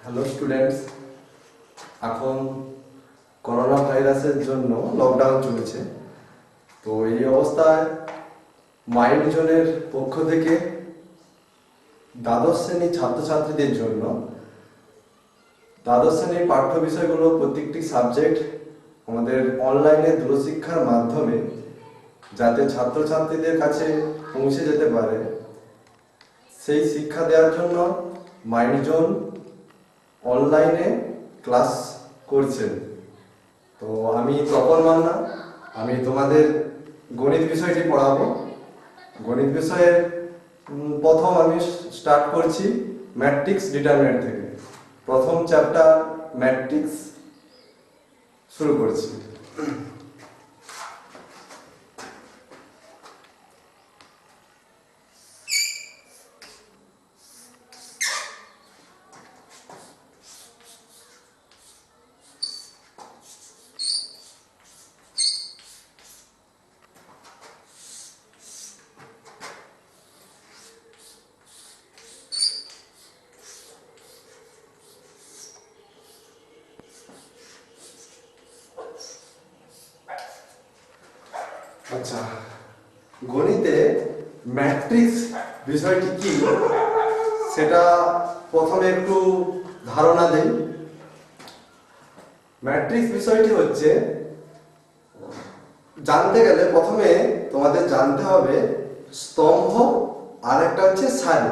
Hello students, এখন corona ভাইরাসের জন্য লকডাউন চলছে। তো এই অবস্থায় মাইন্ড জোনের পক্ষ থেকে দ্বাদশ শ্রেণীর ছাত্রছাত্রীদের জন্য দ্বাদশ শ্রেণীর পাঠ্য বিষয়গুলো প্রত্যেকটি সাবজেক্ট আমাদের অনলাইনে দূরশিক্ষার মাধ্যমে যাতে ছাত্রছাত্রীদের কাছে পৌঁছে যেতে পারে সেই শিক্ষা দেওয়ার জন্য মাইন্ড জোন অনলাইনে ক্লাস করছেন। তো আমি তপন মান্না, আমি তোমাদের গণিত বিষয়টি পড়াবো। গণিত বিষয়ের প্রথম আমি স্টার্ট করছি ম্যাট্রিক্স ডিটারমিনেন্ট থেকে। প্রথম চ্যাপ্টার ম্যাট্রিক্স শুরু করছি। আচ্ছা, গণিতে ম্যাট্রিক্স বিষয়টি কি সেটা প্রথমে একটু ধারণা দেই। ম্যাট্রিক্স বিষয়টি হচ্ছে, জানতে গেলে প্রথমে তোমাদের জানতে হবে স্তম্ভ আর একটা হচ্ছে সারি।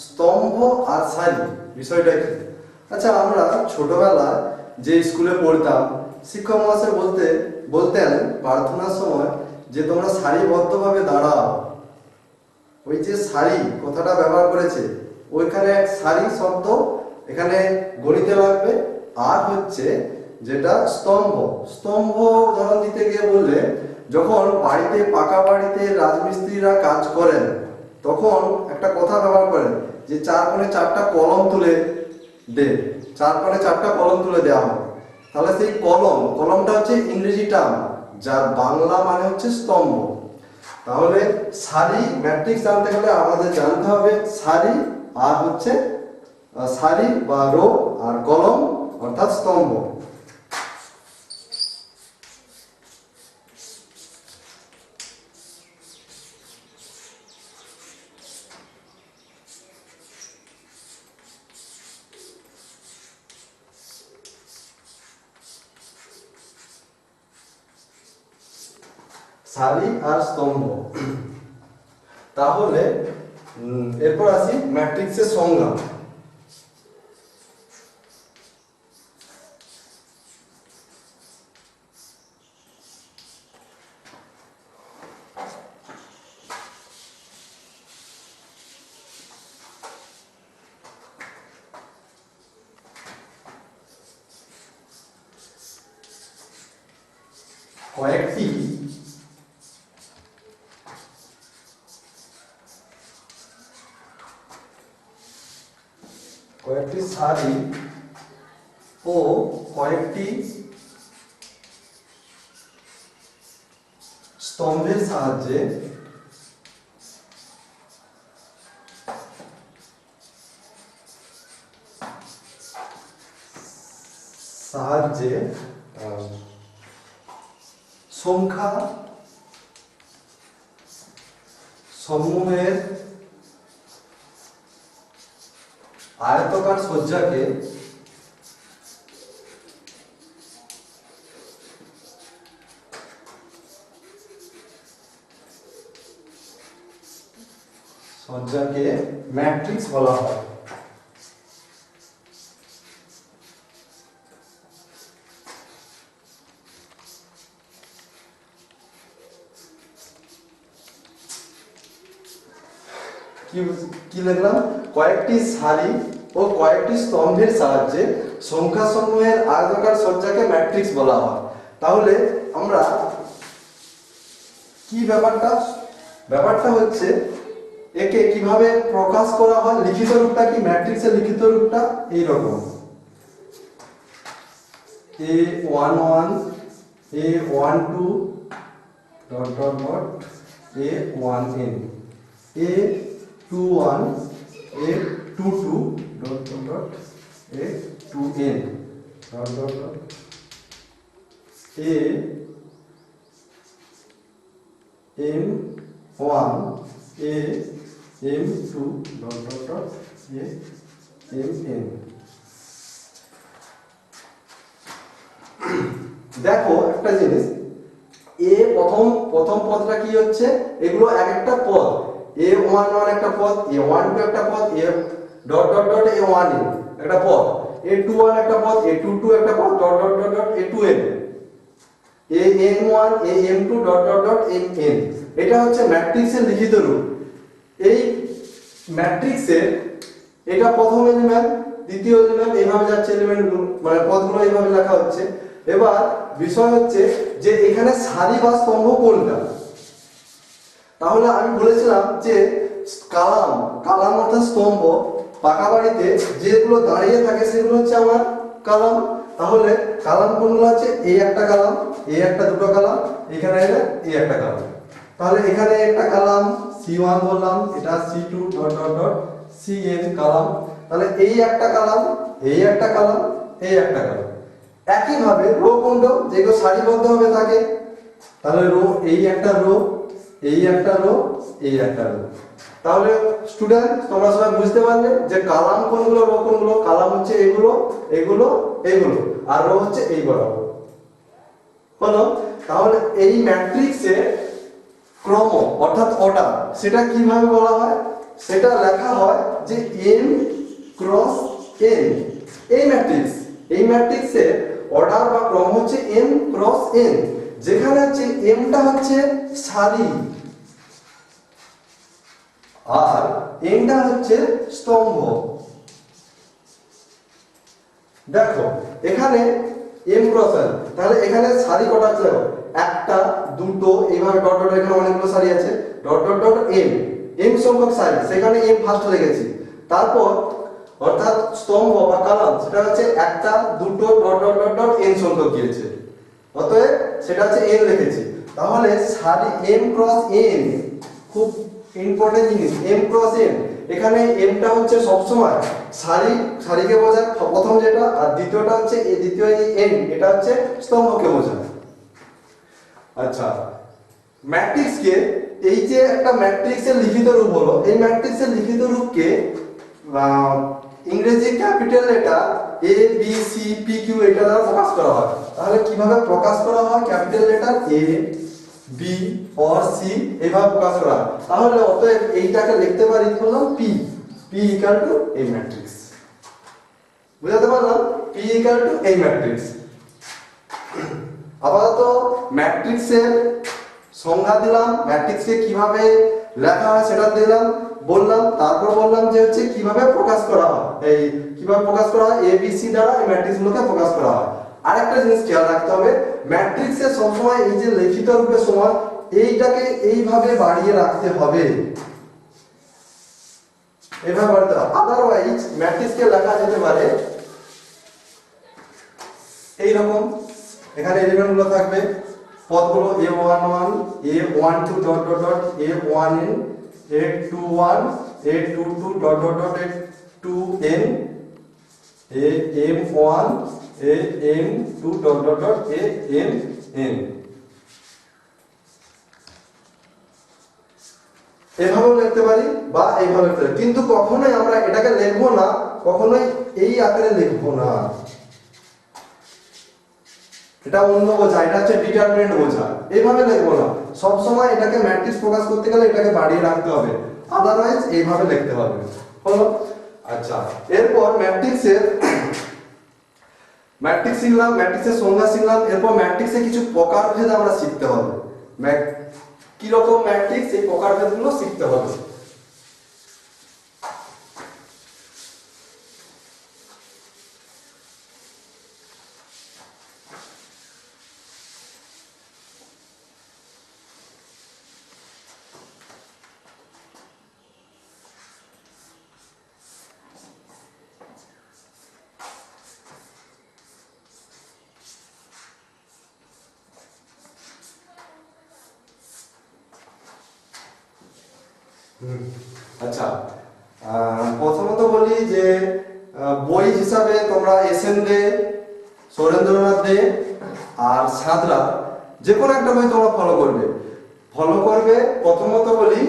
স্তম্ভ আর সারি বিষয়টা কি? আচ্ছা, আমরা ছোটবেলায় যে স্কুলে পড়তাম শিক্ষক মহাশয় বলতেন প্রার্থনার সময় যে তোমরা সারিবদ্ধভাবে দাঁড়াও। ওই যে সারি কথাটা ব্যবহার করেছে, ওইখানে সারি শব্দ এখানে গণিতে লাগবে। আর হচ্ছে যেটা স্তম্ভ, স্তম্ভ উদাহরণ দিতে গিয়ে বললে, যখন বাড়িতে পাকা বাড়িতে রাজমিস্ত্রিরা কাজ করেন তখন একটা কথা ব্যবহার করেন যে চার কোণে চারটা কলম তুলে দেওয়া হয়। তাহলে সেই কলমটা হচ্ছে ইংরেজি টার্ম, যার বাংলা মানে হচ্ছে স্তম্ভ। তাহলে সারি ম্যাট্রিক্স জানতে গেলে আমাদের জানতে হবে সারি আর হচ্ছে সারি বা রো আর কলম অর্থাৎ স্তম্ভ। সারি আর স্তম্ভ। তাহলে এরপর আসি ম্যাট্রিক্সের সংজ্ঞা। কয়েকটি সারি ও কয়েকটি স্তম্ভের সাহায্যে সংখ্যা সমূহের আয়তাকার সজ্জাকে ম্যাট্রিক্স বলা হয়। কি লিখলাম? কয়েকটি সারি ও কয়েকটি স্তম্ভের সাহায্যে সংখ্যা সমূহের আয়তাকার সজ্জাকে ম্যাট্রিক্স বলা হয়। তাহলে আমরা কি ব্যাপারটা হচ্ছে একে কিভাবে প্রকাশ করা হয়, লিখিত রূপটা কি? ম্যাট্রিক্সের লিখিত রূপটা এইরকম: A11 A12 A1n A21 A22 A to N dot dot dot A M1 A M2 dot dot dot A Mn। দেখো একটা জিনিস, এ প্রথম পদটা কি হচ্ছে, এগুলো এক একটা পদ, A11 একটা পদ, A12 একটা পদ, A dot dot dot A1n একটা পদ, A21 একটা পদ, A22 একটা পদ, dot dot dot dot A2n, AM1 AM2 dot dot dot Mn। এটা হচ্ছে ম্যাট্রিক্সের লিখিত রূপ। এই ম্যাট্রিক্সের এটা প্রথম এলিমেন্ট, দ্বিতীয় এলিমেন্ট, এইভাবে যাচ্ছে এলিমেন্টগুলো, মানে পদগুলো এইভাবে লেখা হচ্ছে। এবার বিষয় হচ্ছে যে এখানে সারি বা স্তম্ভ কোনটা। তাহলে আমি বলেছিলাম যে কালাম অর্থাৎ স্তম্ভ, পাকা বাড়িতে যেগুলো দাঁড়িয়ে থাকে সেগুলো হচ্ছে আমার কালাম। তাহলে কালাম কোনগুলো আছে, এই একটা কালাম, এই একটা দুটো কালাম, এখানে এই একটা কালাম। তাহলে এখানে একটা কালাম C1 বললাম, এটা C2 dot dot dot Cn কালাম। তাহলে এই একটা কালাম, এই একটা কালাম, এই একটা কালাম। একইভাবে রো কোনটা, যেগুলো সারিবদ্ধভাবে থাকে, তাহলে রো এই একটা রো, এই একটা রো, এই একটা রো। তাহলে স্টুডেন্ট তোমরা সবাই বুঝতে পারলে যে কালাম কোনগুলো, রো কোনগুলো। কালাম হচ্ছে এগুলো, এগুলো, এগুলো, আর রো হচ্ছে এই বরাবর। হলো? তাহলে এই ম্যাট্রিক্সে ক্রম অর্থাৎ অর্ডার সেটা কিভাবে বলা হয়, সেটা লেখা হয় যে m ক্রস n। এই ম্যাট্রিক্সে অর্ডার বা ক্রম হচ্ছে m ক্রস n, যেখানে হচ্ছে mটা হচ্ছে সারি আর nটা হচ্ছে স্তম্ভ। দেখো এখানে m ক্রস n, তাহলে এখানে সারি কটা আছে, একটা দুটো, এইভাবে ডট ডট, এখানে অনেকগুলো সারি আছে, ডট ডট ডট m সংখ্যক সারি, সেখানে m ফার্স্ট লিখেছি। তারপর অর্থাৎ স্তম্ভ বা কালাম সেটা হচ্ছে একটা দুটো dot dot dot dot n সংখ্যক দিয়েছে, অতএব সেটা হচ্ছে n লিখেছি। তাহলে সারি m ক্রস n খুব ইম্পর্টেন্ট জিনিস, m ক্রস n। এখানে mটা হচ্ছে সবসময় সারিকে বোঝায় প্রথম যেটা, আর দ্বিতীয়টা হচ্ছে এই দ্বিতীয় এই n, এটা হচ্ছে স্তম্ভকে বোঝায়। আচ্ছা, ম্যাট্রিক্সকে, এই যে একটা ম্যাট্রিক্সের লিখিত রূপ হলো, এই ম্যাট্রিক্সের লিখিত রূপকে ইংরেজি capital letter A B C P Q এটা দ্বারা প্রকাশ করা হয়। তাহলে কিভাবে প্রকাশ করা হয়, capital letter A B or C এইভাবে প্রকাশ করা হয়। তাহলে অতএব এইটাকে লিখতে পারি বললাম P ইকুয়াল টু এই ম্যাট্রিক্স। বুঝাতে পারলাম? P ইকুয়াল টু এই ম্যাট্রিক্স। আপাতত ম্যাট্রিক্সের সংজ্ঞা দিলাম, ম্যাট্রিক্সকে কিভাবে লেখা হয় সেটা দিলাম, বললাম। তারপর বললাম যে হচ্ছে কিভাবে প্রকাশ করা হয়, এই কিভাবে প্রকাশ করা হয়, ABC দ্বারা এই ম্যাট্রিক্সগুলোকে প্রকাশ করা হয়। আরেকটা জিনিস খেয়াল রাখতে হবে, ম্যাট্রিক্সে সবসময় এই যে লিখিত রূপের সময় এইটাকে এইভাবে বাড়িয়ে রাখতে হবে, এইভাবে বাড়াতে হবে। আদারওয়াইজ ম্যাট্রিক্সকে লেখা যেতে পারে এই রকম, এখানে এলিমেন্টগুলো থাকবে, পদগুলো A11 A12 dot dot dot A1n A21 A22 dot dot dot A2n AM1 AM2 dot dot dot AMn। এভাবেও লিখতে পারি বা এইভাবে লিখতে পারি, কিন্তু কখনোই আমরা এটাকে লিখবো না, কখনোই এই আকারে লিখবো না, এটা অন্য বোঝা, এটা হচ্ছে ডিটারমিনেন্ট বোঝা, এইভাবে লিখবো না। সব সময় এটাকে ম্যাট্রিক্স প্রকাশ করতে গেলে এটাকে বাড়িয়ে রাখতে হবে, আদারওয়াইজ এইভাবে লিখতে হবে। হলো? আচ্ছা, এরপর ম্যাট্রিক্স শিখলাম, ম্যাট্রিক্সের সংজ্ঞা শিখলাম। এরপর ম্যাট্রিক্সে কিছু প্রকারভেদ আমরা শিখতে হবে, কি রকম ম্যাট্রিক্স, এই প্রকারভেদগুলো শিখতে হবে। আচ্ছা, প্রথমত বলি যে বই হিসাবে তোমরা এসএন দে, সৌরেন্দ্রনাথ দে আর সাঁতরা যে কোনো একটা বই তোমরা ফলো করবে। প্রথমত বলি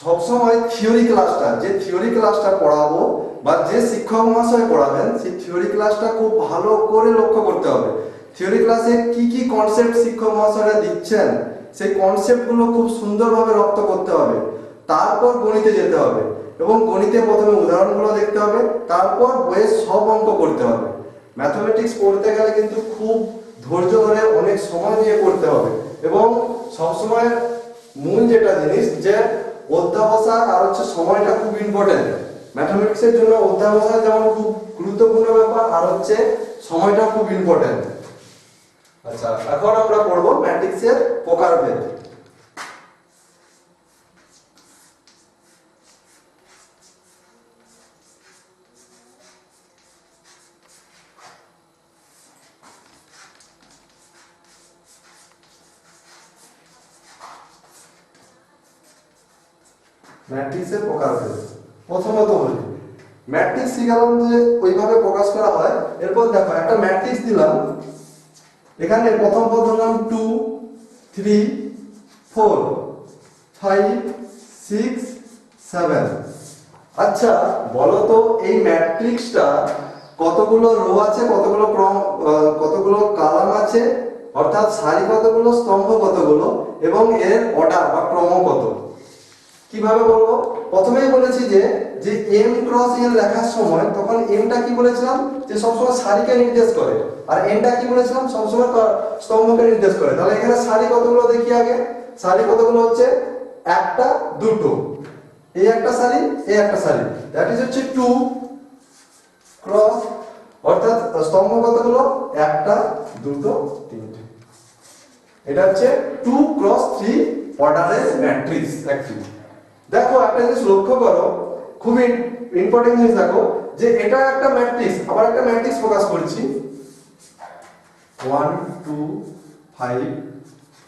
সবসময় থিওরি ক্লাসটা, যে থিওরি ক্লাসটা পড়াবো বা যে শিক্ষক মহাশয় পড়াবেন সেই থিওরি ক্লাসটা খুব ভালো করে লক্ষ্য করতে হবে। থিওরি ক্লাসে কি কি কনসেপ্ট শিক্ষক মহাশয়রা দিচ্ছেন সেই কনসেপ্টগুলো খুব সুন্দরভাবে রপ্ত করতে হবে। তারপর গণিতে যেতে হবে এবং গণিতে প্রথমে উদাহরণগুলো দেখতে হবে, তারপর বইয়ের সব অঙ্ক করতে হবে। ম্যাথমেটিক্স পড়তে গেলে কিন্তু খুব ধৈর্য ধরে অনেক সময় নিয়ে পড়তে হবে এবং সবসময় মূল যেটা জিনিস যে অধ্যাবসায় আর হচ্ছে সময়টা খুব ইম্পর্টেন্ট। ম্যাথমেটিক্সের জন্য অধ্যাবসায় যেমন খুব গুরুত্বপূর্ণ ব্যাপার আর হচ্ছে সময়টা খুব ইম্পর্টেন্ট। আচ্ছা, এখন আমরা পড়বো ম্যাট্রিক্সের প্রকারভেদ। ম্যাট্রিক্সের প্রকারভেদ প্রথমত বলি, ম্যাট্রিক্স শিখালাম যে ওইভাবে প্রকাশ করা হয়। এরপর দেখো একটা ম্যাট্রিক্স দিলাম, এখানে প্রথম পদ ধরলাম 2 3 4 5 6 7। আচ্ছা বলো তো এই ম্যাট্রিক্সটা কতগুলো রো আছে, কতগুলো কলাম আছে, অর্থাৎ সারি কতগুলো, স্তম্ভ কতগুলো এবং এর অর্ডার বা ক্রম কত? কিভাবে বলবো? প্রথমেই বলেছি যে m ক্রস n লেখার সময় তখন mটা কি বলেছিলাম যে সবসময় সারিকে নির্দেশ করে আর nটা কি বলেছিলাম সবসময় স্তম্ভকে নির্দেশ করে। তাহলে এখানে সারি কতগুলো দেখি আগে। সারি কতগুলো হচ্ছে একটা দুটো, এই একটা সারি এই একটা সারি, দ্যাট ইজ হচ্ছে 2 ক্রস, অর্থাৎ স্তম্ভ কতগুলো একটা দুটো তিনটে। এটা হচ্ছে 2 ক্রস 3 অর্ডারের ম্যাট্রিক্স অ্যাকচুয়ালি। দেখো একটা জিনিস লক্ষ্য করো, খুবই ইম্পর্টেন্ট জিনিস দেখো যে এটা একটা ম্যাট্রিক্স, আবার একটা ম্যাট্রিক্স প্রকাশ করছি 1 2 5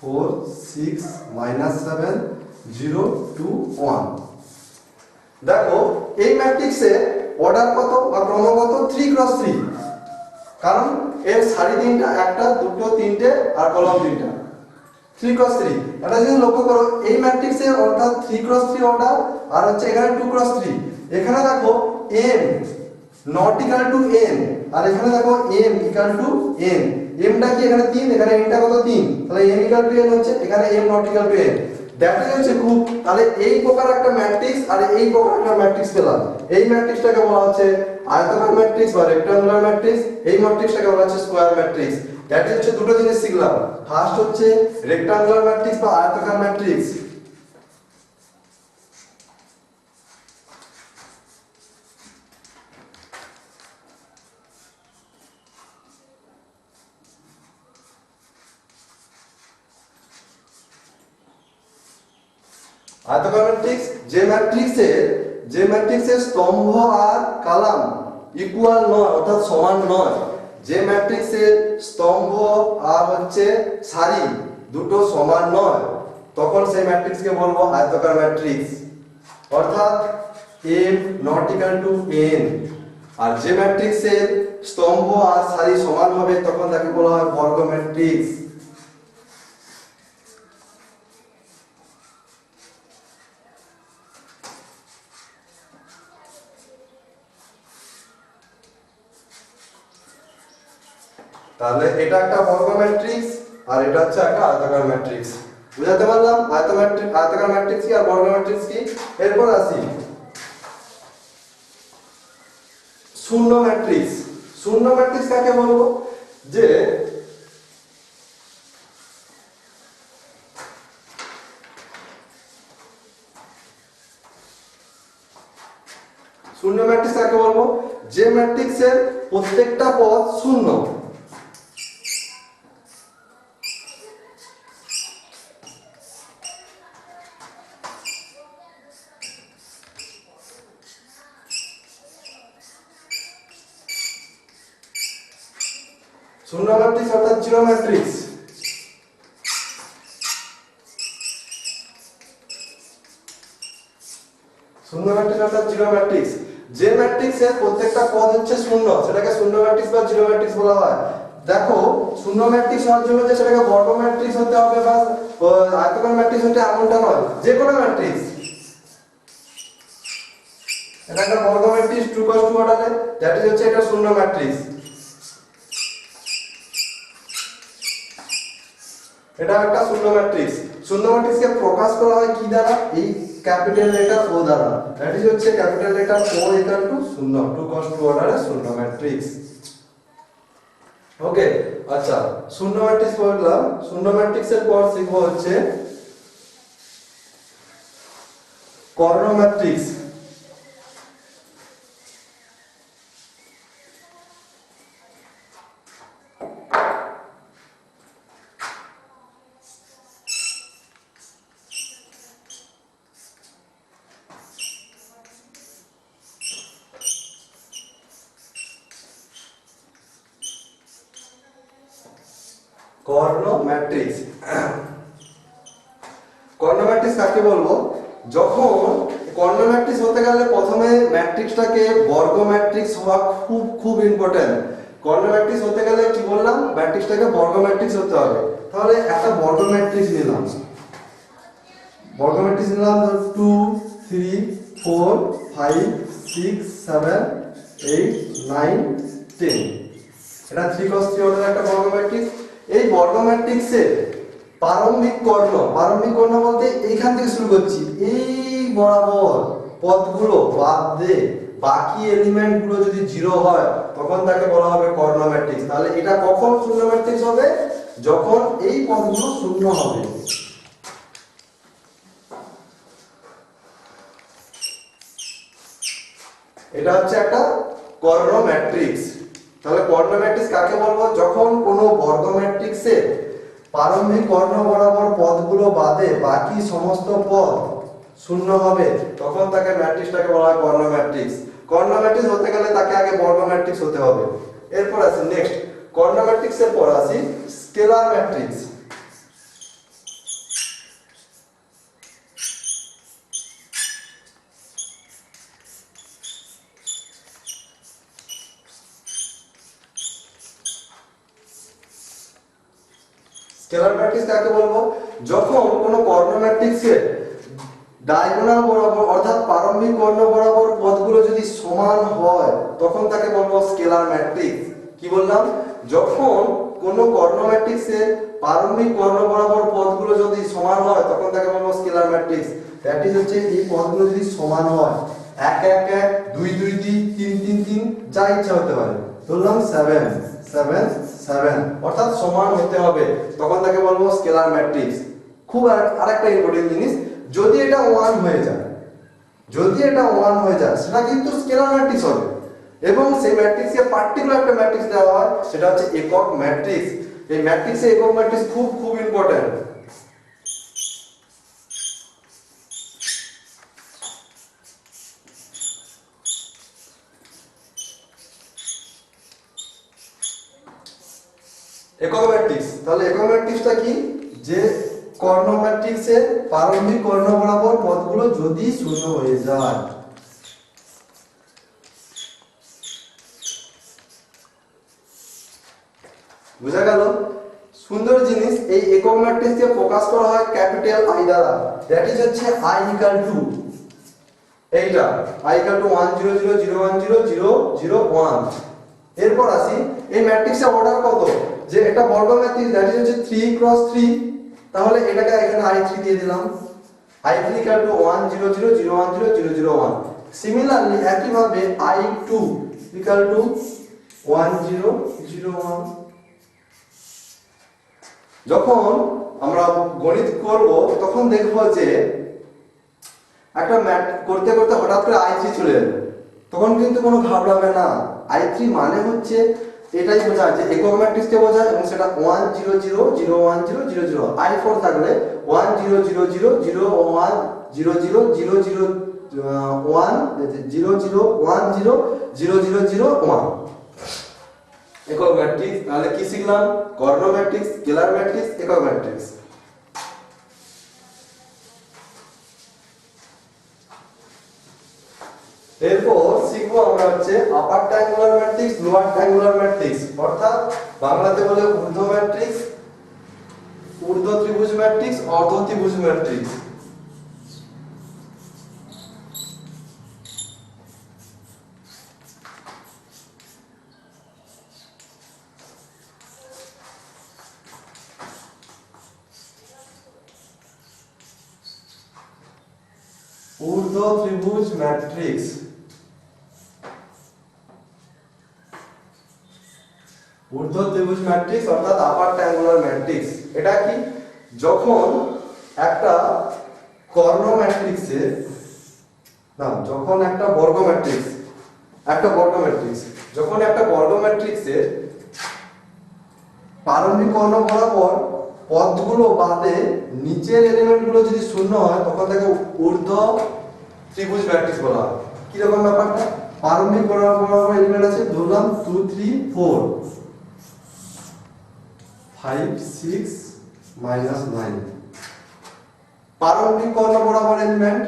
4 6 -7 0 2 1। দেখো এই ম্যাট্রিক্সে অর্ডার কত বা ক্রম কত? 3 ক্রস 3, কারণ এর সারি তিনটা, একটা দুটো তিনটে আর কলাম তিনটা, 3 ক্রস 3। এটা যদি লক্ষ্য করো এই ম্যাট্রিক্সে অর্থাৎ 3 ক্রস 3 অর্ডার আর হচ্ছে এখানে 2 ক্রস 3। এখানে দেখো m not equal to n আর এখানে দেখো m equal to n। m টা কি এখানে 3, এখানে n টা কত 3, তাহলে m ইকুয়াল টু n হচ্ছে, এখানে m not equal to n। দেখা যাচ্ছে খুব, তাহলে এই প্রকার একটা ম্যাট্রিক্স আর এই প্রকার একটা ম্যাট্রিক্স পেলাম। এই ম্যাট্রিক্সটাকে বলা হচ্ছে আয়তাকার ম্যাট্রিক্স বা রেক্টাঙ্গুলার ম্যাট্রিক্স, এই ম্যাট্রিক্সটাকে বলা হচ্ছে স্কয়ার ম্যাট্রিক্স। দ্যাট হচ্ছে দুটো জিনিস শিখলাম। ফার্স্ট হচ্ছে রেক্টাঙ্গুলার ম্যাট্রিক্স বা আয়তাকার ম্যাট্রিক্স। আয়তাকার ম্যাট্রিক্স যে ম্যাট্রিক্সের স্তম্ভ আর কলাম ইকুয়াল নয় অর্থাৎ সমান নয়, যে ম্যাট্রিক্সের স্তম্ভ আর হচ্ছে সারি দুটো সমান নয় তখন সেই ম্যাট্রিক্সকে বলবো আয়তাকার ম্যাট্রিক্স, অর্থাৎ m not equal to n। আর যে ম্যাট্রিক্সের স্তম্ভ আর সারি সমান হবে তখন তাকে বলা হয় বর্গ ম্যাট্রিক্স। তাহলে এটা একটা বর্গ ম্যাট্রিক্স আর এটা হচ্ছে একটা আয়তাকার ম্যাট্রিক্স। বুঝাতে পারলাম আয়তাকার ম্যাট্রিক্স কি আর বর্গ ম্যাট্রিক্স কি? এরপর আসি শূন্য ম্যাট্রিক্স। শূন্য ম্যাট্রিক্স কাকে বলবো? যে শূন্য ম্যাট্রিক্স কাকে বলবো? যে ম্যাট্রিক্সের প্রত্যেকটা পদ শূন্য। শূন্য ম্যাট্রিক্স অর্থাৎ জিরো ম্যাট্রিক্স। শূন্য ম্যাট্রিক্স অর্থাৎ জিরো ম্যাট্রিক্স। যে ম্যাট্রিক্সের প্রত্যেকটা পদ হচ্ছে শূন্য সেটাকে শূন্য ম্যাট্রিক্স বা জিরো ম্যাট্রিক্স বলা হয়। দেখো শূন্য ম্যাট্রিক্স হওয়ার জন্য যে সেটাকে বর্গ ম্যাট্রিক্স হতে হবে বা আয়তকার ম্যাট্রিক্স হতে এমনটা নয়, যে কোনো ম্যাট্রিক্স, এটা একটা বর্গ ম্যাট্রিক্স 2 × 2 অর্ডারে, দ্যাট ইজ হচ্ছে এটা শূন্য ম্যাট্রিক্স। এটা একটা শূন্য ম্যাট্রিক্স। শূন্য ম্যাট্রিক্সকে প্রকাশ করা হয় কি দ্বারা? এই ক্যাপিটাল লেটার ও দ্বারা, দ্যাট ইজ হচ্ছে capital letter O equal to 0, 2 × 2 অর্ডারে শূন্য ম্যাট্রিক্স। ওকে, আচ্ছা শূন্য ম্যাট্রিক্স পড়লাম। শূন্য ম্যাট্রিক্সের পর শিখবো হচ্ছে কর্ণ ম্যাট্রিক্স। কর্ণ ম্যাট্রিক্স, কর্ণ ম্যাট্রিক্স কাকে বলবো? যখন কর্ণ ম্যাট্রিক্স হতে গেলে প্রথমে ম্যাট্রিক্সটাকে বর্গ ম্যাট্রিক্স হওয়া খুব খুব ইম্পর্টেন্ট। কর্ণ ম্যাট্রিক্স হতে গেলে কি বললাম? ম্যাট্রিক্সটাকে বর্গ ম্যাট্রিক্স হতে হবে। তাহলে একটা বর্গ ম্যাট্রিক্স নিলাম, বর্গ ম্যাট্রিক্স নিলাম 2 3 4 5 6 7 8 9 10, এটা 3 × 3 অর্ডারের একটা বর্গ ম্যাট্রিক্স। এই বর্গ ম্যাট্রিক্সের প্রারম্ভিক কর্ণ বলতে এইখান থেকে শুরু করছি, এই বরাবর পদগুলো বাদ দিয়ে বাকি এলিমেন্ট গুলো যদি 0 হয় তখন তাকে বলা হবে কর্ণ ম্যাট্রিক্স। তাহলে এটা কখন শূন্য ম্যাট্রিক্স হবে? যখন এই পদগুলো শূন্য হবে। এটা হচ্ছে একটা কর্ণ ম্যাট্রিক্স। তাহলে কর্ণ ম্যাট্রিক্স কাকে বলবো? যখন কোনো বর্গ ম্যাট্রিক্সের প্রারম্ভিক কর্ণ বরাবর পদগুলো বাদে বাকি সমস্ত পদ শূন্য হবে তখন তাকে ম্যাট্রিক্সটাকে বলা হয় কর্ণ ম্যাট্রিক্স। কর্ণ ম্যাট্রিক্স হতে গেলে তাকে আগে বর্গ ম্যাট্রিক্স হতে হবে। এরপর আসি নেক্সট, কর্ণ ম্যাট্রিক্সের পর আসি স্কেলার ম্যাট্রিক্স। স্কেলার ম্যাট্রিক্স কাকে বলবো? যখন কোনো কর্ণ ম্যাট্রিক্সের ডায়াগোনাল বরাবর অর্থাৎ প্রারম্ভিক কর্ণ বরাবর পদগুলো যদি সমান হয় তখন তাকে বলবো স্কেলার ম্যাট্রিক্স। কি বললাম? যখন কোনো কর্ণ ম্যাট্রিক্সের প্রারম্ভিক কর্ণ বরাবর পদগুলো যদি সমান হয় তখন তাকে বলবো স্কেলার ম্যাট্রিক্স। দ্যাট ইজ হচ্ছে এই পদগুলো যদি সমান হয়, 1 1 1 2 2 3 3 3 3 যা ইচ্ছা হতে পারে, ধরলাম 7 7 7 অর্থাৎ সমান হতে হবে, তখন তাকে বলবো স্কেলার ম্যাট্রিক্স। খুব আরেকটা ইম্পর্টেন্ট জিনিস, যদি এটা 1 হয়ে যায়, যদি এটা 1 হয়ে যায় সেটা কিন্তু স্কেলার ম্যাট্রিক্স হবে এবং সেই ম্যাট্রিক্সকে পার্টিকুলার একটা ম্যাট্রিক্স দেওয়া হয়, সেটা হচ্ছে একক ম্যাট্রিক্স। এই ম্যাট্রিক্সে একক ম্যাট্রিক্স খুব খুব ইম্পর্টেন্ট। একক ম্যাট্রিক্স, তাহলে একক ম্যাট্রিক্সটা কি? যে কর্ণ ম্যাট্রিক্সের প্রারম্ভিক কর্ণ বরাবর পদগুলো যদি শূন্য হয়ে যায়। বুঝা গেল? সুন্দর জিনিস, এই একক ম্যাট্রিক্সকে প্রকাশ করা হয় ক্যাপিটাল আই দ্বারা, দ্যাট ইজ হচ্ছে আই ইকুয়াল টু এইটা, আই ইকুয়াল টু 1 0 0 0 1 0 0 0 1। এরপর আসি এই ম্যাট্রিক্সের অর্ডার কত? যে এটা বর্গ ম্যাট্রিক্স, দ্যাট ইজ হচ্ছে 3 × 3, তাহলে এটাকে এখানে i3 দিয়ে দিলাম, i3 ইকুয়াল টু 1 0 0 0 1 0 0 0 1। সিমিলারলি একই ভাবে i2 ইকুয়াল টু 1 0 0 1। যখন আমরা গণিত করব তখন দেখব যে একটা ম্যাথ করতে করতে হঠাৎ করে i3 চলে এলো, তখন কিন্তু কোনো ঘাবড়াবে না। i3 মানে হচ্ছে এটাই বোঝায় যে একক ম্যাট্রিক্সকে বোঝায় এবং সেটা 1 0 0 0 1 0 0 0। i4 থাকলে 1 0 0 0 0 1 0 0 0 0 1 0 0 1 0 0 0 0 1 একক ম্যাট্রিক্স। তাহলে কি শিখলাম? কর্ণ ম্যাট্রিক্স, স্কেলার ম্যাট্রিক্স, একক ম্যাট্রিক্স। এরপর শিখব হচ্ছে upper triangular matrix, lower triangular matrix, অর্থাৎ বাংলাতে বলে ঊর্ধ্ব ম্যাট্রিক্স, ঊর্ধ্ব ত্রিভুজ ম্যাট্রিক্স, অর্ধ ত্রিভুজ ম্যাট্রিক্স। ঊর্ধ্ব ত্রিভুজ ম্যাট্রিক্স, ঊর্ধ্ব ত্রিভুজ ম্যাট্রিক্স অর্থাৎ আপার ট্রায়াঙ্গুলার ম্যাট্রিক্স। এটা কি? যখন একটা কর্ণ ম্যাট্রিক্সে যখন একটা বর্গ ম্যাট্রিক্স, যখন একটা বর্গ ম্যাট্রিক্সে প্রারম্ভিক কর্ণ বরাবর পদগুলো বাদে নিচের এলিমেন্টগুলো যদি শূন্য হয় তখন তাকে ঊর্ধ্ব ত্রিভুজ ম্যাট্রিক্স বলা হয়। কি রকম ব্যাপারটা? প্রারম্ভিক বরাবর এলিমেন্ট আছে, ধরলাম 2 3 4 5 6 -9। প্রারম্ভিক কর্ণ বরাবর এলিমেন্ট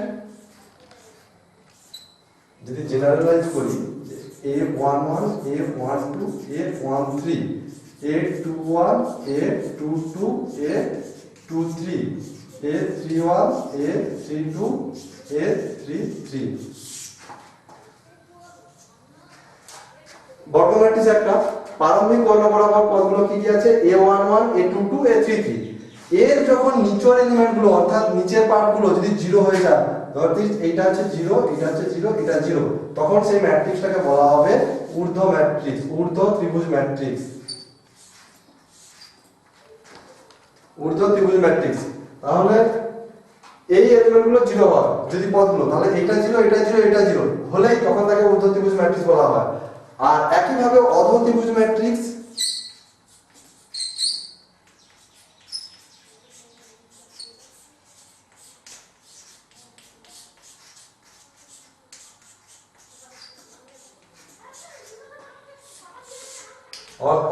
যদি জেনারেলাইজ করি, a11 a12 a13 a21 a22 a23 a31 a32 a33 বর্গ ম্যাট্রিক্স একটা। প্রারম্ভিক কর্ণ বরাবর পদগুলো কি কি আছে? a11 a22 a33। এর যখন নিচের এলিমেন্টগুলো অর্থাৎ নিচের পার্টগুলো যদি 0 হয়ে যায়, ধর এইটা হচ্ছে 0, এটা হচ্ছে 0, এটা 0, তখন সেই ম্যাট্রিক্সটাকে বলা হবে ঊর্ধ্ব ম্যাট্রিক্স, ঊর্ধ্ব ত্রিভুজ ম্যাট্রিক্স, ঊর্ধ্ব ত্রিভুজ ম্যাট্রিক্স। তাহলে এই এলিমেন্টগুলো 0 হয় যদি পদগুলো, তাহলে এটা 0 এটা 0 এটা 0 হলেই তখন তাকে ঊর্ধ্ব ত্রিভুজ ম্যাট্রিক্স বলা হয়। আর একইভাবে অধ ত্রিভুজ ম্যাট্রিক্স,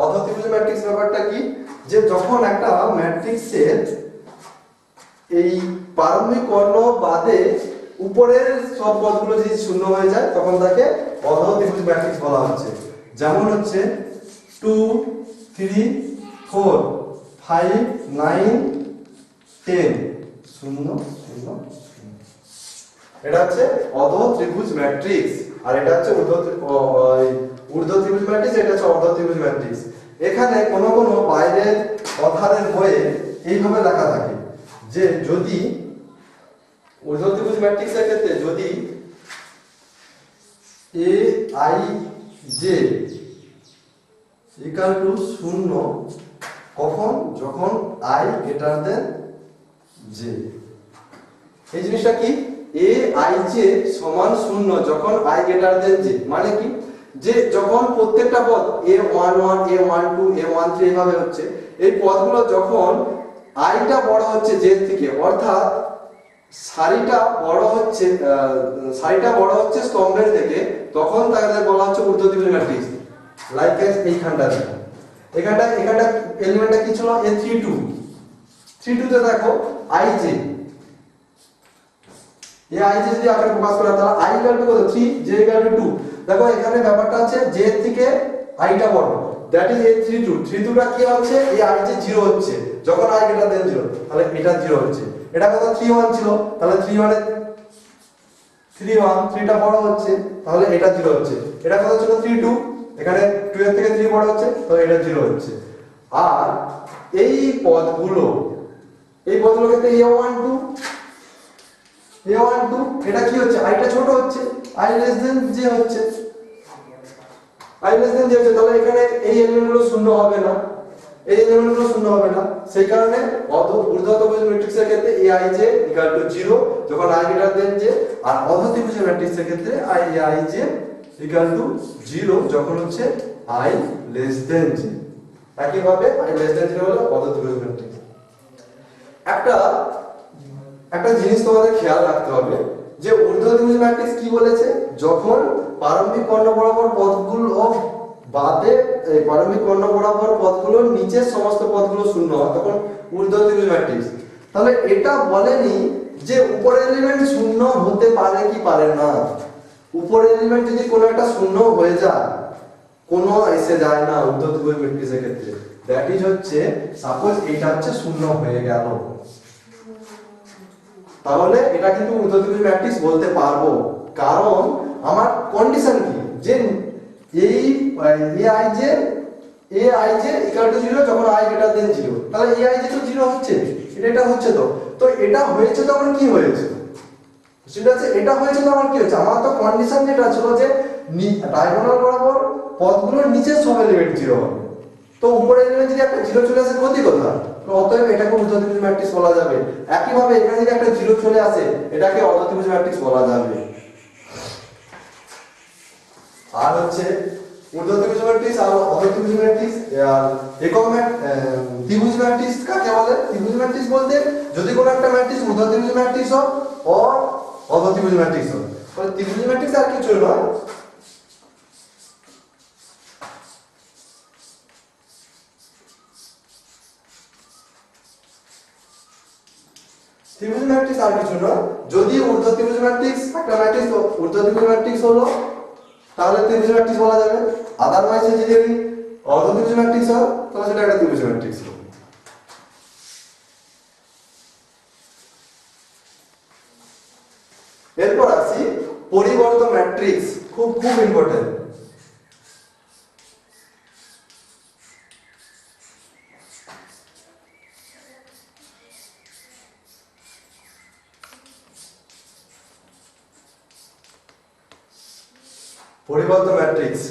অধ ত্রিভুজ ম্যাট্রিক্স ব্যাপারটা কি? যে যখন একটা ম্যাট্রিক্সের এই প্রারম্ভিক কর্ণ বাদে উপরের সব পদগুলো যদি শূন্য হয়ে যায় তখন তাকে অধ ত্রিভুজ ম্যাট্রিক্স বলা হচ্ছে। যেমন হচ্ছে 2 3 4 5 9 10 0 0 এটা হচ্ছে অধ ত্রিভুজ ম্যাট্রিক্স, আর এটা হচ্ছে ঊর্ধ্ব ত্রিভুজ ম্যাট্রিক্স, এটা হচ্ছে অর্ধ ত্রিভুজ ম্যাট্রিক্স। এখানে কোনো কোনো বাইরের অধারের বইয়ে এইভাবে লেখা থাকে যে যদি ঊর্ধ্ব ত্রিভুজ ম্যাট্রিক্সের ক্ষেত্রে যদি aij ইকুয়াল টু 0, কখন? যখন i গ্রেটার দেন j। এই জিনিসটা কি? aij সমান 0 যখন i গ্রেটার দেন j, মানে কি? যে যখন প্রত্যেকটা পদ a11 a12 a13 এভাবে হচ্ছে, এই পদগুলো যখন i টা বড় হচ্ছে j এর থেকে, অর্থাৎ সারিটা বড় হচ্ছে স্তম্ভের থেকে, তখন তাকে বলা হচ্ছে ঊর্ধ্ব ত্রিভুজ ম্যাট্রিক্স। লাইক এইখানটা দেখো, এখানটা এলিমেন্টটা কি ছিল? a32 তে দেখো ij, এই i j যদি আকারে প্রকাশ করা, তাহলে i ইকুয়াল টু কত? 3, j ইকুয়াল টু 2। দেখো এখানে ব্যাপারটা আছে j এর থেকে i টা বড়, দ্যাট ইজ a32 টা কি হচ্ছে? এই i j 0 হচ্ছে যখন i গ্রেটার দেন 0, তাহলে এটা 0 হচ্ছে। এটা কত? 31 ছিল, তাহলে 3 টা বড় হচ্ছে, তাহলে এটা 0 হচ্ছে। এটা কত ছিল? 32, এখানে 2 এর থেকে 3 বড় হচ্ছে, তো এটা 0 হচ্ছে। আর এই পদগুলো ক্ষেত্রে a12 এটা কি হচ্ছে? i টা ছোট হচ্ছে, i লেস দেন j হচ্ছে, তাহলে এখানে এই এলিমেন্টগুলো শূন্য হবে না, সেই কারণে ঊর্ধ্ব ত্রিভুজ ম্যাট্রিক্সের ক্ষেত্রে aij ইকুয়াল টু 0 যখন i গ্রেটার দেন j, আর অধ ত্রিভুজ ম্যাট্রিক্সের ক্ষেত্রে aij ইকুয়াল টু 0 যখন হচ্ছে i লেস দেন j। একইভাবে i লেস দেন 0 হলো অধ ত্রিভুজ ম্যাট্রিক্স। একটা জিনিস তোমাদের খেয়াল রাখতে হবে যে ঊর্ধ্ব ত্রিভুজ ম্যাট্রিক্স কি বলেছে? যখন প্রারম্ভিক কর্ণ বরাবর পদগুলো বাদে প্রারম্ভিক কর্ণ বরাবর পদগুলোর নিচের সমস্ত পদগুলো শূন্য হয় তখন ঊর্ধ্ব ত্রিভুজ ম্যাট্রিক্স। তাহলে এটা বলেনি যে উপরের এলিমেন্ট শূন্য হতে পারে কি পারে না, উপরের এলিমেন্ট যদি কোনো একটা শূন্য হয়ে যায়, কোনো এসে যায় না ঊর্ধ্বত্রিভুজ ম্যাট্রিক্সের ক্ষেত্রে, দ্যাট ইজ হচ্ছে সাপোজ এটা হচ্ছে শূন্য হয়ে গেল, তাহলে এটা কিন্তু ঊর্ধ্বত্রিভুজ ম্যাট্রিক্স বলতে পারবো। কারণ আমার কন্ডিশন কি, যে এই aij ইকুয়াল টু 0 যখন i গ্রেটার দেন 0, তাহলে aij তো 0 হচ্ছে, এটা হচ্ছে। তো এটা হয়েছে, তখন কি হয়েছে, সেটা হচ্ছে এটা হয়েছে, তো আমার কি হচ্ছে, আমার তো কন্ডিশন যেটা ছিল যে ডায়াগোনাল বরাবর পদগুলোর নিচের সব এলিমেন্ট 0 হবে, তো উপরের এলিমেন্ট যদি একটা 0 চলে আসে ক্ষতি কোথায়, তো অতএব এটাকে ঊর্ধ্বত্রিভুজ ম্যাট্রিক্স বলা যাবে। একইভাবে এখানে যদি একটা 0 চলে আসে, এটাকে অর্ধত্রিভুজ ম্যাট্রিক্স বলা যাবে। আর হচ্ছে ঊর্ধ্বত্রিভুজ ম্যাট্রিক্স আর অর্ধত্রিভুজ ম্যাট্রিক্স, একক ত্রিভুজ ম্যাট্রিক্স কাকে বলে? ত্রিভুজ ম্যাট্রিক্স বলতে যদি কোনো একটা ম্যাট্রিক্স ঊর্ধ্বত্রিভুজ ম্যাট্রিক্স হয় ও অর্ধত্রিভুজ ম্যাট্রিক্স হয়, তাহলে ত্রিভুজ ম্যাট্রিক্স আর কিছু নয়। ত্রিভুজ ম্যাট্রিক্স আর কিছু নয়, যদি ঊর্ধ্বত্রিভুজ ম্যাট্রিক্স একটা ম্যাট্রিক্স ঊর্ধ্বত্রিভুজ ম্যাট্রিক্স হলো, তাহলে ত্রিভুজ ম্যাট্রিক্স বলা যাবে। আদারওয়াইজ যদি অর্ধত্রিভুজ ম্যাট্রিক্স হয়, তাহলে সেটা একটা ত্রিভুজ ম্যাট্রিক্স হবে। এরপর আসি পরিবর্ত ম্যাট্রিক্স, খুব খুব ইম্পর্টেন্ট। পরিবর্ত ম্যাট্রিক্স,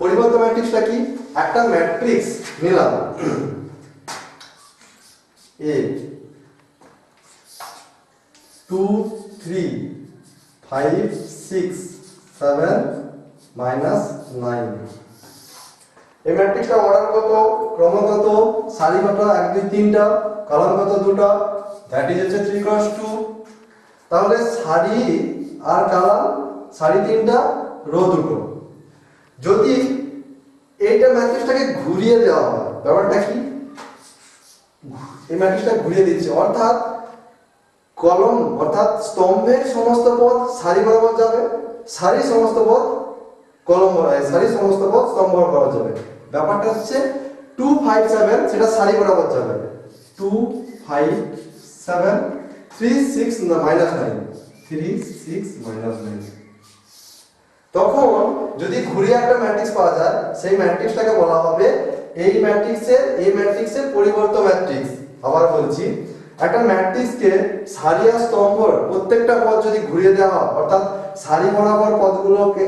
পরিবর্ত ম্যাট্রিক্সটা কি? একটা ম্যাট্রিক্স নিলাম A 2 3 5 6 7 -9, এই ম্যাট্রিক্সটা অর্ডার কত, ক্রমগত, সারি কত 1 2 3টা, কলাম কত 2টা, দ্যাট ইজ হচ্ছে 3x2। তাহলে সারি আর কলাম, সারি 3টা, রো 2টো। যদি এইটা ম্যাট্রিক্সটাকে ঘুরিয়ে দেওয়া হয়, ব্যাপারটা কি, এই ম্যাট্রিক্সটা ঘুরিয়ে দিচ্ছে, অর্থাৎ কলম অর্থাৎ স্তম্ভের সমস্ত পদ সারি বরাবর যাবে, সারি সমস্ত পদ কলম, সারি সমস্ত পদ স্তম্ভ বরাবর যাবে। ব্যাপারটা হচ্ছে 2 5 7 সেটা সারি বরাবর যাবে, 2 5 7 3 6 -9, 3 6 -9। তখন যদি ঘুরিয়ে একটা ম্যাট্রিক্স পাওয়া যায়, সেই ম্যাট্রিক্সটাকে বলা হবে এই ম্যাট্রিক্সের পরিবর্ত ম্যাট্রিক্স। আবার বলছি, একটা ম্যাট্রিক্সকে সারি আর স্তম্ভ প্রত্যেকটা পদ যদি ঘুরিয়ে দেওয়া হয়, অর্থাৎ সারি বরাবর পদগুলোকে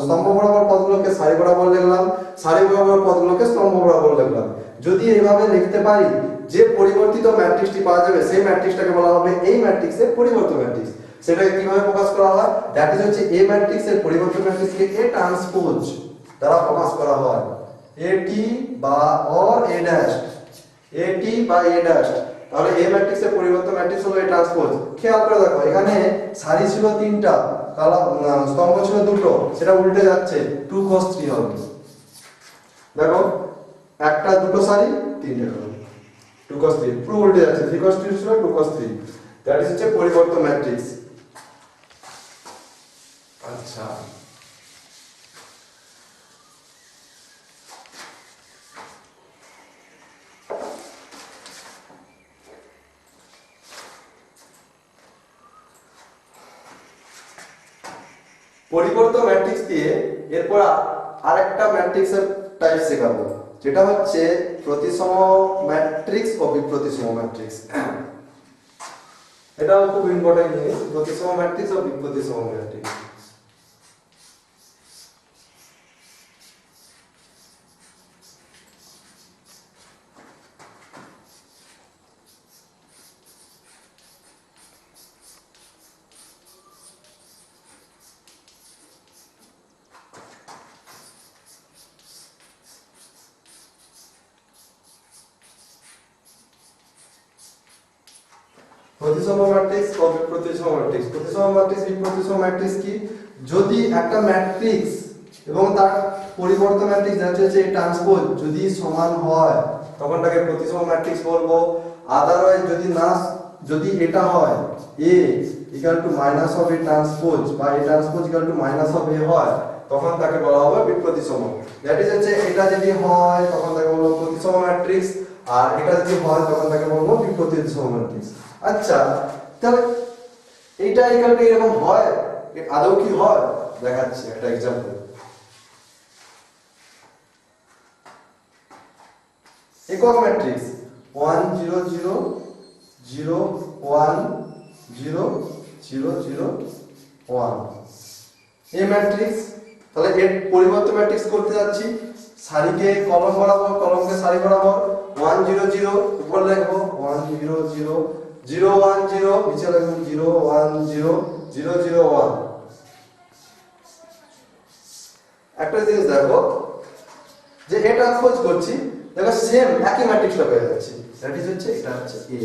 স্তম্ভ বরাবর পদগুলোকে সারি বরাবর লিখলাম, সারি বরাবর পদগুলোকে স্তম্ভ বরাবর লিখলাম, যদি এইভাবে লিখতে পারি, যে পরিবর্তিত ম্যাট্রিক্সটি পাওয়া যাবে সেই ম্যাট্রিক্সটাকে বলা হবে এই ম্যাট্রিক্সের পরিবর্ত ম্যাট্রিক্স। সেটাকে কিভাবে প্রকাশ করা হয়, দ্যাট ইজ হচ্ছে এ ম্যাট্রিক্সের পরিবর্ত ম্যাট্রিক্সকে এ ট্রান্সপোজ দ্বারা প্রকাশ করা হয়, এটি বা অর এ ড্যাশ, এটি বা এ ড্যাশ। তাহলে এ ম্যাট্রিক্সের পরিবর্ত ম্যাট্রিক্স হলো এ ট্রান্সপোজ। খেয়াল করে দেখো, এখানে সারি ছিল 3টা, স্তম্ভ ছিল 2টো, সেটা উল্টে যাচ্ছে, 2 cos 3 হবে। দেখো, একটা 2টো সারি 3টে কলাম, 2 cos 3 পুরো উল্টে যাচ্ছে, 3 cos 2 ছিল 2 cos 3, দ্যাট ইজ হচ্ছে পরিবর্ত ম্যাট্রিক্স। আচ্ছা, পরিবর্ত ম্যাট্রিক্স দিয়ে এরপর আরেকটা ম্যাট্রিক্সের টাইপ শেখাবো, যেটা হচ্ছে প্রতিসম ম্যাট্রিক্স ও বিপ্রতিসম ম্যাট্রিক্স। এটাও খুব ইম্পর্টেন্ট জিনিস, প্রতিসম ম্যাট্রিক্স ও বিপ্রতিসম ম্যাট্রিক্স। প্রতিসম ম্যাট্রিক্স ও বিপ্রতিসম ম্যাট্রিক্স। প্রতিসম ম্যাট্রিক্স, বিপ্রতিসম ম্যাট্রিক্স কি, যদি একটা ম্যাট্রিক্স এবং তার পরিবর্ত ম্যাট্রিক্স যেটা হচ্ছে ট্রান্সপোজ যদি সমান হয়, তখন তাকে প্রতিসম ম্যাট্রিক্স বলবো। আদারওয়াইজ যদি না যদি এটা হয় a equal to minus of a transpose বা a transpose equal to minus of a হয়, তখন তাকে বলা হবে বিপ্রতিসম। দ্যাট ইজ হচ্ছে এটা যদি হয় তখন তাকে বলবো প্রতিসম ম্যাট্রিক্স, আর এটা যদি হয় তখন তাকে বলবো বিপ্রতিসম ম্যাট্রিক্স। আচ্ছা, তাহলে এইটা ইকুয়াল টু এরকম হয়, আদৌ কি হয় দেখাচ্ছি একটা एग्जांपल। একক ম্যাট্রিক্স 1 0 0 0 1 0 0 0 1 এই ম্যাট্রিক্স। তাহলে এর পরিবর্তে ম্যাট্রিক্স করতে যাচ্ছি, সারিকে কলম বরাবর, কলমকে সারি বরাবর 1 0 0 উপরে লিখবো 1 0 0 0 1 0, নিচে লিখবো 0 1 0 0 0 1। একটা জিনিস দেখো যে এটা ট্রান্সপোজ করছি, দেখো সেম একই ম্যাট্রিক্সটা পেয়ে যাচ্ছি, দ্যাট ইজ হচ্ছে এটা হচ্ছে a।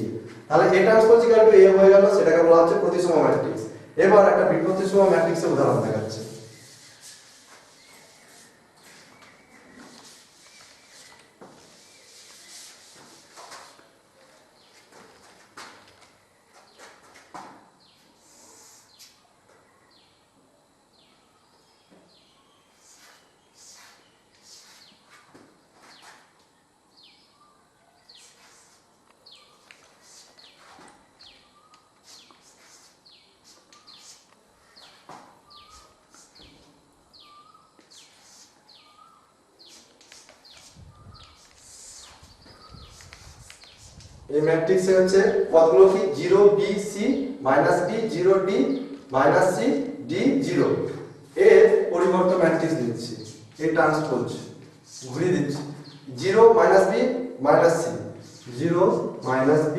তাহলে a transpose equal to a হয়ে গেল, সেটাকে বলা হচ্ছে প্রতিসম ম্যাট্রিক্স। এবার একটা বিপ্রতিসম ম্যাট্রিক্সের উদাহরণ দেখাচ্ছি। এই ম্যাট্রিক্সে হচ্ছে পদগুলো কি 0 b c -b 0 d -c d 0 এর পরিবর্তে ম্যাট্রিক্স দিচ্ছি, এই ট্রান্সপোজ ঘুরিয়ে দিচ্ছি 0 -b -c 0 -b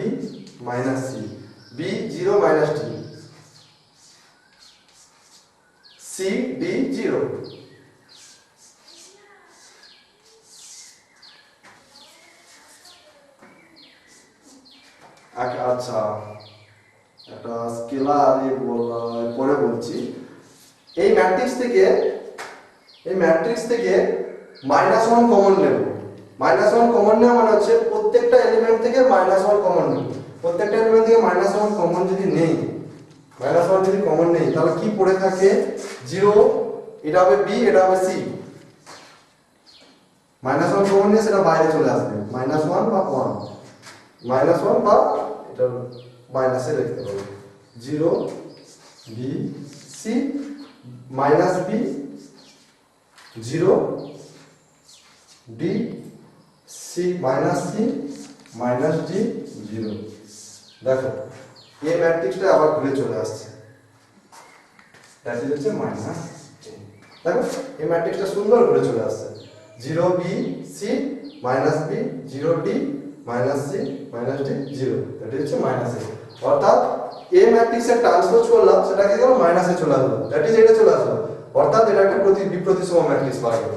-c b 0 -d c d 0। আচ্ছা, একটা স্কেলার পরে বলছি, এই ম্যাট্রিক্স থেকে -1 কমন নেব। -1 কমন নেওয়া মানে হচ্ছে প্রত্যেকটা এলিমেন্ট থেকে -1 কমন নেব। প্রত্যেকটা এলিমেন্ট থেকে -1 কমন যদি নেই, -1 যদি কমন নেই, তাহলে কি পড়ে থাকে 0, এটা হবে b, এটা হবে c। -1 কমন নিয়ে সেটা বাইরে চলে আসবে, -1 বা 1, -1 বা এটা মাইনাসে লিখতে হবে 0 b c -b 0 d c -d 0। দেখো এই ম্যাট্রিক্সটা আবার ঘুরে চলে আসছে, দ্যাট ইজ হচ্ছে মাইনাস। দেখো এই ম্যাট্রিক্সটা সুন্দর ঘুরে চলে আসছে 0 b c -b 0 d -c -d 0, that is হচ্ছে -a। অর্থাৎ a ম্যাট্রিক্সের ট্রান্সপোজ করলাম, সেটা কি হলো মাইনাসে চলে আসলো, দ্যাট ইজ এটা চলে আসলো, অর্থাৎ এটা একটা বিপ্রতিসম ম্যাট্রিক্স পাওয়া গেল।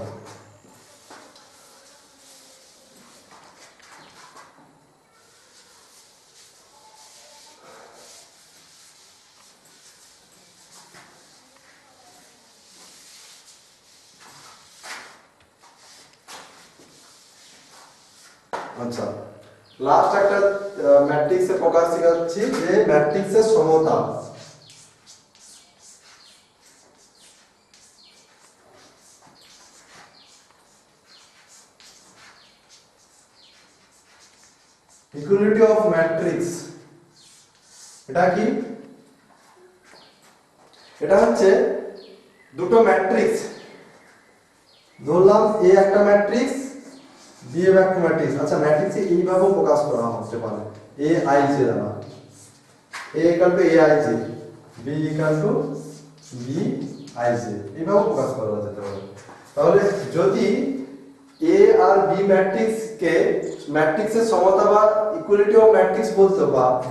আচ্ছা, লাস্ট একটা ম্যাট্রিক্সের প্রকার শেখাচ্ছি, যে ম্যাট্রিক্সের সমতা। ইকুয়ালিটি অফ ম্যাট্রিক্স এটা কি? এটা হচ্ছে দুটো ম্যাট্রিক্স, ধরলাম a একটা ম্যাট্রিক্স, b একটা ম্যাট্রিক্স। আচ্ছা, ম্যাট্রিক্সে এইভাবেও প্রকাশ করা হতে পারে a i j দ্বারা, a equal to a i j, b equal to b i j, এইভাবেও প্রকাশ করা যেতে পারে। তাহলে যদি a আর b ম্যাট্রিক্সকে ম্যাট্রিক্সের সমতা বা ইকুয়ালিটি অফ ম্যাট্রিক্স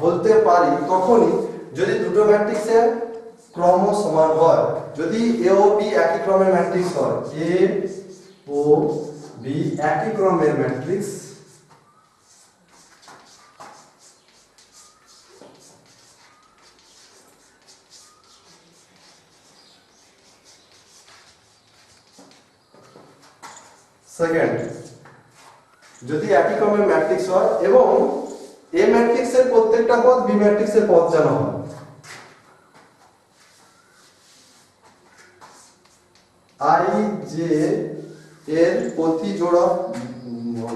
বলতে পারি তখনই যদি দুটো ম্যাট্রিক্সের ক্রম সমান হয়। যদি a ও b একই ক্রমের ম্যাট্রিক্স হয়, a ও b একই ক্রমের ম্যাট্রিক্স, সেকেন্ড যদি একই ক্রমের ম্যাট্রিক্স হয় এবং এ ম্যাট্রিক্সের প্রত্যেকটা পদ বি ম্যাট্রিক্সের পদ যেন হয়। আই জে এর প্রতি জোড়া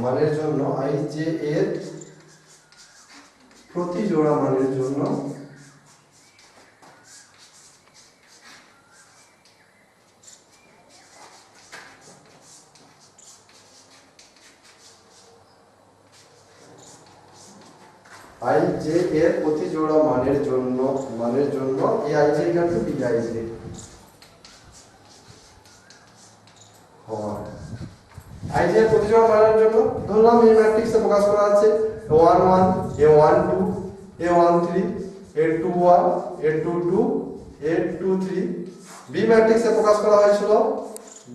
মানের জন্য, আই জে এর প্রতি জোড়া মানের জন্য আই জে এর প্রতি জোড়া মানের জন্য A I J equal to B I J হয়। আই জে এর প্রতি জোড়া মানের জন্য ধরলাম এই ম্যাট্রিক্সে প্রকাশ করা আছে a11 a12 a13 a21 a22 a23। B ম্যাট্রিক্সে প্রকাশ করা হয়েছিল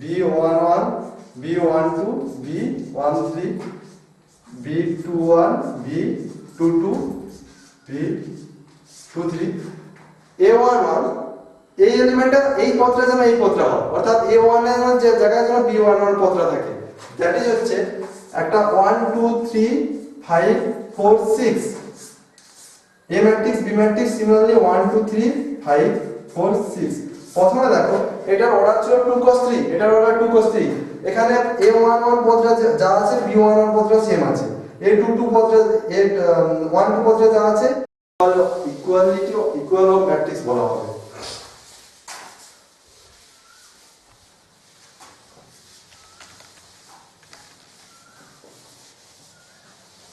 b11 b12 b13 b21 b22 b23। a11 এই এলিমেন্টটা এই পদটা যেন এই পদটা হয়, অর্থাৎ a1 এর যে জায়গায় যেন b11 পদটা থাকে, দ্যাট ইজ হচ্ছে একটা 1 2 3 5 4 6 A matrix B matrix similarly 1 2 3 5 4 6। প্রথমে দেখো এটার অর্ডার ছিল 2 cos 3, এটার অর্ডার 2 cos 3, এখানে a11 পদটা যা আছে b11 পদটা সেম আছে, a22 পদটা a12 পদটা যা আছে ইকুয়াল অফ ম্যাট্রিক্স বলা হবে।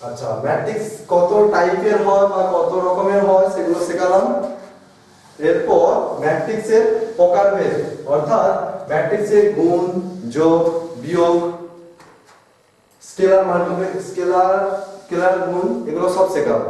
আচ্ছা, ম্যাট্রিক্স কত টাইপের হয় বা কত রকমের হয় সেগুলো শেখালাম। এরপর ম্যাট্রিক্সের প্রকারভেদ, অর্থাৎ ম্যাট্রিক্সের গুণ, যোগ, বিয়োগ, স্কেলার মাল্টিপ্লিকেশন, স্কেলার গুণ, এগুলো সব শেখাবো।